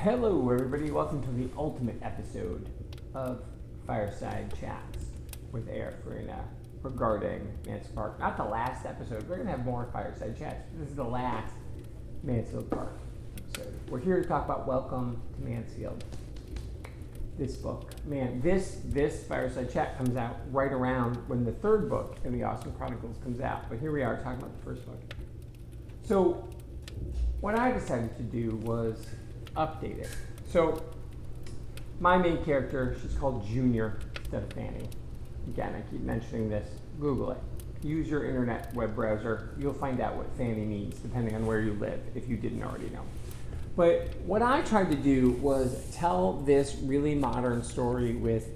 Hello, everybody. Welcome to the ultimate episode of Fireside Chats with Farina regarding Mansfield Park. Not the last episode. We're going to have more Fireside Chats. This is the last Mansfield Park episode. We're here to talk about Welcome to Mansfield. This book. Man, this Fireside Chat comes out right around when the third book in the Austen Chronicles comes out. But here we are talking about the first book. So what I decided to do was update it. So my main character, she's called Junior instead of Fanny. Again, I keep mentioning this. Google it. Use your internet web browser. You'll find out what Fanny means depending on where you live if you didn't already know. But what I tried to do was tell this really modern story with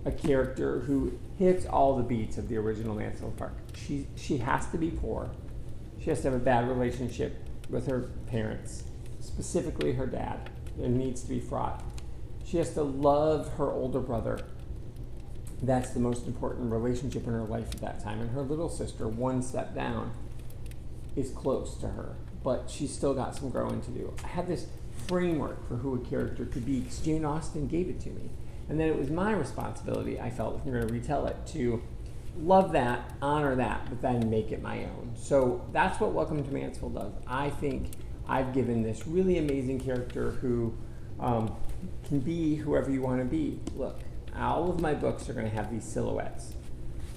a character who hits all the beats of the original Mansfield Park. She has to be poor. She has to have a bad relationship with her parents, specifically her dad. It needs to be fraught. She has to love her older brother. That's the most important relationship in her life at that time. And her little sister, one step down, is close to her, but she's still got some growing to do. I had this framework for who a character could be because Jane Austen gave it to me. And then it was my responsibility, I felt, if I'm going to retell it, to love that, honor that, but then make it my own. So that's what Welcome to Mansfield does. I think I've given this really amazing character who can be whoever you want to be. Look, all of my books are going to have these silhouettes.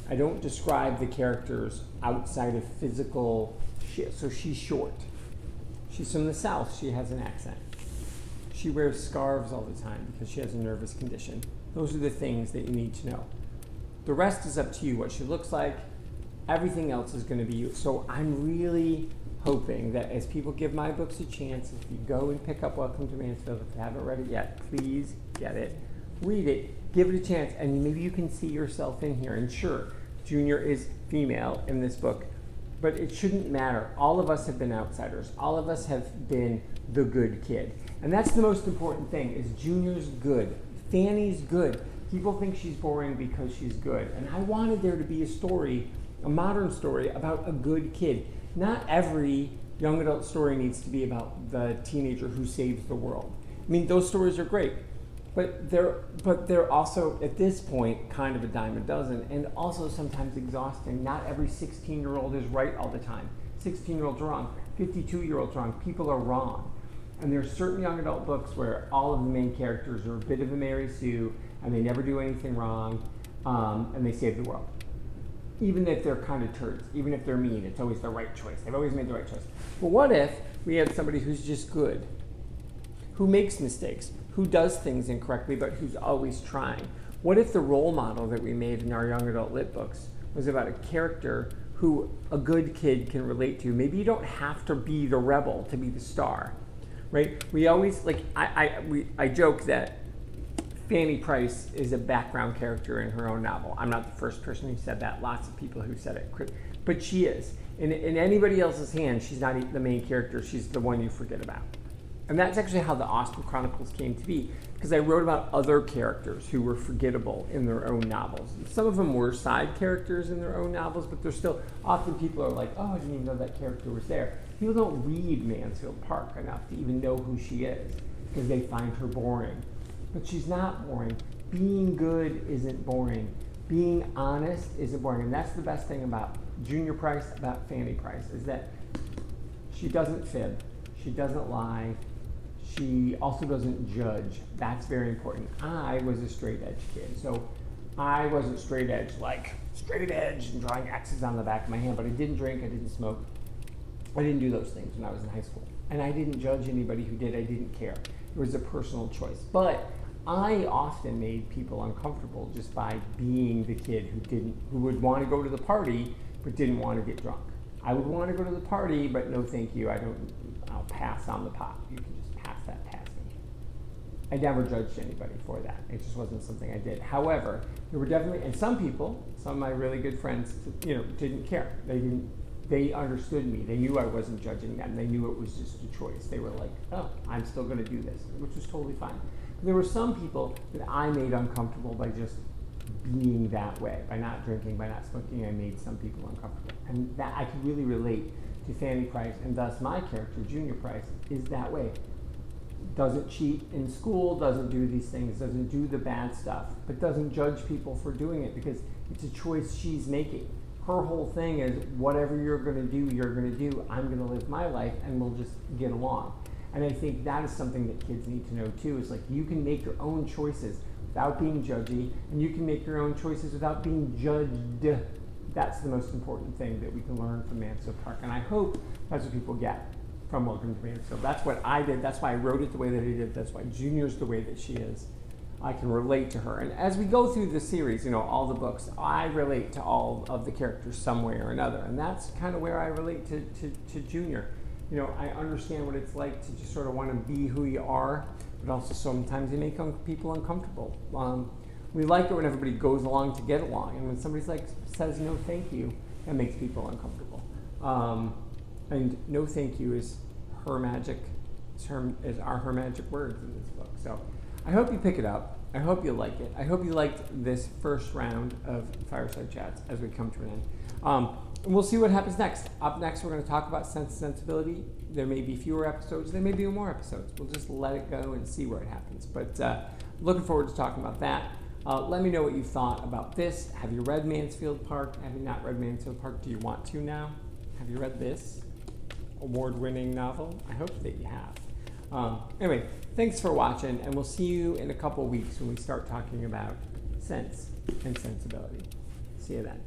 I don't describe the characters outside of physical shit. So she's short. She's from the South. She has an accent. She wears scarves all the time because she has a nervous condition. Those are the things that you need to know. The rest is up to you, what she looks like. Everything else is going to be you. So I'm really hoping that as people give my books a chance, if you go and pick up Welcome to Mansfield, if you haven't read it yet, please get it. Read it, give it a chance, and maybe you can see yourself in here. And sure, Junior is female in this book, but it shouldn't matter. All of us have been outsiders. All of us have been the good kid. And that's the most important thing, is Junior's good. Fanny's good. People think she's boring because she's good. And I wanted there to be a story, a modern story, about a good kid. Not every young adult story needs to be about the teenager who saves the world. I mean, those stories are great, but they're also, at this point, kind of a dime a dozen, and also sometimes exhausting. Not every 16-year-old is right all the time. 16-year-old's wrong. 52-year-old's wrong. People are wrong. And there's certain young adult books where all of the main characters are a bit of a Mary Sue, and they never do anything wrong, and they save the world. Even if they're kind of turds, even if they're mean, it's always the right choice. They've always made the right choice. But what if we had somebody who's just good, who makes mistakes, who does things incorrectly, but who's always trying? What if the role model that we made in our young adult lit books was about a character who a good kid can relate to? Maybe you don't have to be the rebel to be the star, right? We always, like, I joke that Fanny Price is a background character in her own novel. I'm not the first person who said that. Lots of people who said it. But she is. In anybody else's hands, she's not the main character. She's the one you forget about. And that's actually how the Austen Chronicles came to be, because I wrote about other characters who were forgettable in their own novels. Some of them were side characters in their own novels, but they're still, often people are like, oh, I didn't even know that character was there. People don't read Mansfield Park enough to even know who she is, because they find her boring. But she's not boring. Being good isn't boring. Being honest isn't boring. And that's the best thing about Junior Price, about Fanny Price, is that she doesn't fib. She doesn't lie. She also doesn't judge. That's very important. I was a straight edge kid. So I wasn't straight edge, like straight edge and drawing X's on the back of my hand, but I didn't drink, I didn't smoke. I didn't do those things when I was in high school. And I didn't judge anybody who did. I didn't care. It was a personal choice. But I often made people uncomfortable just by being the kid who would want to go to the party but didn't want to get drunk. I would want to go to the party, but no thank you. I'll pass on the pot. You can just pass that past me. I never judged anybody for that. It just wasn't something I did. However, there were definitely, and some people, some of my really good friends, didn't care. They understood me. They knew I wasn't judging them. They knew it was just a choice. They were like, oh, I'm still going to do this, which was totally fine. There were some people that I made uncomfortable by just being that way. By not drinking, by not smoking, I made some people uncomfortable. And that I could really relate to Fanny Price, and thus my character, Junior Price, is that way. doesn't cheat in school, doesn't do these things, doesn't do the bad stuff, but doesn't judge people for doing it because it's a choice she's making. Her whole thing is whatever you're going to do, you're going to do. I'm going to live my life and we'll just get along. And I think that is something that kids need to know too, is like you can make your own choices without being judgy, and you can make your own choices without being judged. That's the most important thing that we can learn from Mansfield Park. And I hope that's what people get from Welcome to Mansfield. That's what I did. That's why I wrote it the way that I did. That's why Junior's the way that she is. I can relate to her. And as we go through the series, all the books, I relate to all of the characters some way or another. And that's kind of where I relate to Junior. I understand what it's like to just sort of want to be who you are, but also sometimes you make people uncomfortable. We like it when everybody goes along to get along, and when somebody says no thank you, that makes people uncomfortable. And no thank you is her magic, are her magic words in this book. So I hope you pick it up. I hope you like it. I hope you liked this first round of Fireside Chats as we come to an end. And we'll see what happens next. Up next, we're going to talk about Sense and Sensibility. There may be fewer episodes. There may be more episodes. We'll just let it go and see where it happens. But looking forward to talking about that. Let me know what you thought about this. Have you read Mansfield Park? Have you not read Mansfield Park? Do you want to now? Have you read this award-winning novel? I hope that you have. Anyway, thanks for watching, and we'll see you in a couple weeks when we start talking about Sense and Sensibility. See you then.